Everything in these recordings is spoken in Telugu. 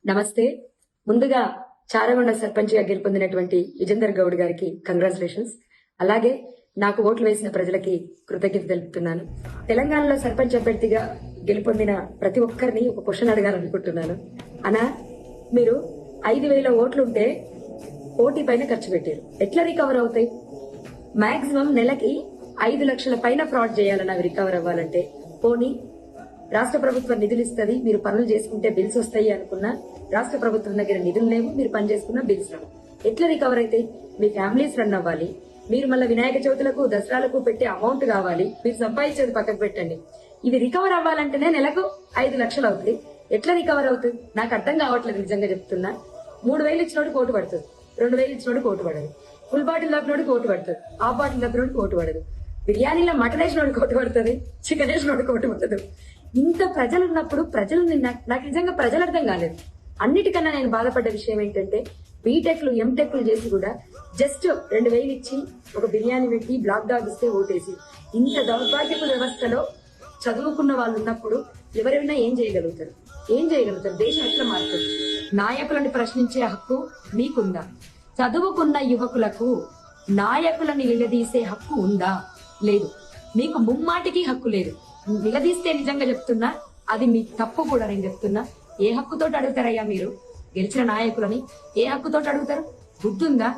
నమస్తే. ముందుగా చారగొండ సర్పంచ్గా గెలుపొందినటువంటి విజేందర్ గౌడ్ గారికి కంగ్రాచులేషన్స్. అలాగే నాకు ఓట్లు వేసిన ప్రజలకి కృతజ్ఞత తెలుపుతున్నాను. తెలంగాణలో సర్పంచ్ అభ్యర్థిగా గెలుపొందిన ప్రతి ఒక్కరిని ఒక క్వశ్చన్ అడగాలనుకుంటున్నాను. అనా, మీరు 5,000 ఓట్లుంటే కోటి పైన ఖర్చు పెట్టారు, ఎట్లా రికవర్ అవుతాయి? మాక్సిమం నెలకి 5 లక్షల పైన ఫ్రాడ్ చేయాలన్నా అవి రికవర్ అవ్వాలంటే. పోనీ రాష్ట్ర ప్రభుత్వం నిధులు ఇస్తుంది, మీరు పనులు చేసుకుంటే బిల్స్ వస్తాయి అనుకున్నా రాష్ట్ర ప్రభుత్వం దగ్గర నిధులు లేవు, మీరు పని చేసుకున్న బిల్స్ రావు. ఎట్లా రికవర్ అయితే? మీ ఫ్యామిలీస్ రన్ అవ్వాలి, మీరు మళ్ళీ వినాయక చవితులకు దసరాలకు పెట్టే అమౌంట్ కావాలి, మీరు సంపాదించేది పక్కకు పెట్టండి. ఇవి రికవర్ అవ్వాలంటేనే నెలకు 5 లక్షలు అవుతుంది. ఎట్లా రికవర్ అవుతుంది? నాకు అర్థం కావట్లేదు, నిజంగా చెప్తున్నా. 3,000 ఇచ్చినోడు కోటు పడుతుంది, 2,000 ఇచ్చినోడు కోటు పడదు, ఫుల్ బాటిల్ దప్పినోడు కోటు పడుతుంది, హాఫ్ బాటిల్ దప్పినోడు కోటు పడదు, బిర్యానీలో మటన్ వేసినోడు కోటు పడుతుంది, చికెన్ వేసినోడు కోటు పడదు. ఇంత ప్రజలు ఉన్నప్పుడు ప్రజలు నాకు నిజంగా ప్రజలు అర్థం కాలేదు. అన్నిటికన్నా నేను బాధపడ్డ విషయం ఏంటంటే, బీటెక్లు ఎంటెక్లు చేసి కూడా జస్ట్ 2,000 ఇచ్చి ఒక బిర్యానీ పెట్టి బ్లాక్ డాగ్ ఇస్తే ఓటేసి, ఇంత దౌర్భాగ్యపు వ్యవస్థలో చదువుకున్న వాళ్ళు ఉన్నప్పుడు ఎవరైనా ఏం చేయగలుగుతారు? దేశం ఎట్లా మారుతుంది? నాయకులను ప్రశ్నించే హక్కు మీకుందా? చదువుకున్న యువకులకు నాయకులను నిలదీసే హక్కు ఉందా? లేదు. మీకు ముమ్మాటికి హక్కు లేదు. నిలదీస్తే నిజంగా చెప్తున్నా, అది మీ తప్పు కూడా. నేను చెప్తున్నా, ఏ హక్కుతోటి అడుగుతారయ్యా మీరు గెలిచిన నాయకులని? ఏ హక్కుతోటి అడుగుతారు? గుర్తుందా?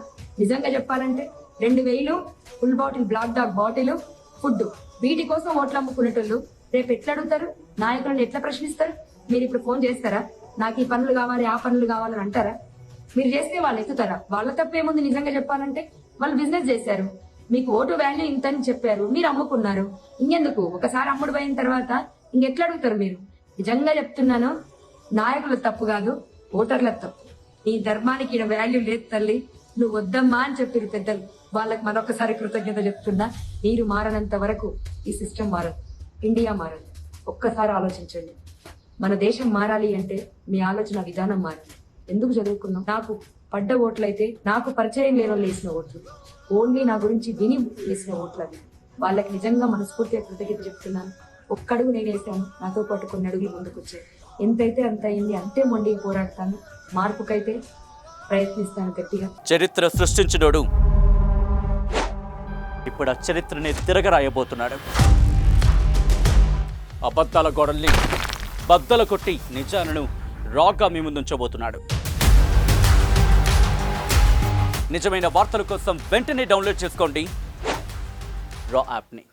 నిజంగా చెప్పాలంటే 2,000 full bottle Black Dog bottle food, వీటి కోసం ఓట్లు అమ్ముకునేటోళ్ళు రేపు ఎట్లా అడుగుతారు? నాయకులను ఎట్లా ప్రశ్నిస్తారు? మీరు ఇప్పుడు ఫోన్ చేస్తారా? నాకు ఈ పనులు కావాలి, ఆ పనులు కావాలని అంటారా? మీరు చేస్తే వాళ్ళు ఎత్తుతారా? వాళ్ళ తప్పేముంది? నిజంగా చెప్పాలంటే వాళ్ళు బిజినెస్ చేశారు, మీకు ఓటు వాల్యూ ఇంతని చెప్పారు, మీరు అమ్ముకున్నారు. ఇంకెందుకు? ఒకసారి అమ్ముడు పోయిన తర్వాత ఇంకెట్లా అడుగుతారు మీరు? నిజంగా చెప్తున్నాను, నాయకుల తప్పు కాదు, ఓటర్ల తప్పు. నీ ధర్మానికి ఈయన వాల్యూ లేదు తల్లి, నువ్వు వద్దమ్మా అని చెప్పారు పెద్దలు. వాళ్ళకి మరొకసారి కృతజ్ఞత చెప్తున్నా. మీరు మారనంత వరకు ఈ సిస్టమ్ మారదు, ఇండియా మారదు. ఒక్కసారి ఆలోచించండి. మన దేశం మారాలి అంటే మీ ఆలోచన విధానం మారాలి. ఎందుకు చదువుకున్నాం? నాకు పడ్డ ఓట్లయితే నాకు పరిచయం లేని వాళ్ళు వేసిన ఓట్లు, ఓన్లీ నా గురించి విని వేసిన ఓట్లు అవి. వాళ్ళకి నిజంగా మనస్ఫూర్తిగా కృతజ్ఞత చెప్తున్నాను. ఒక్కడుగు నేను వేసాను, నాతో పాటు కొన్ని అడుగులు ముందుకు వచ్చాయి. ఎంతైతే అంత అయింది, అంతే మొండికి పోరాడతాను. మార్పుకైతే ప్రయత్నిస్తాను గట్టిగా. చరిత్ర సృష్టించినోడు ఇప్పుడు ఆ చరిత్రని తిరగరాయబోతున్నాడు. అబద్ధాల గోడల్ని బద్దలు కొట్టి నిజాలను రాగా మీ ముందుంచబోతున్నాడు. నిజమైన వార్తల కోసం వెంటనే డౌన్లోడ్ చేసుకోండి రా యాప్ని.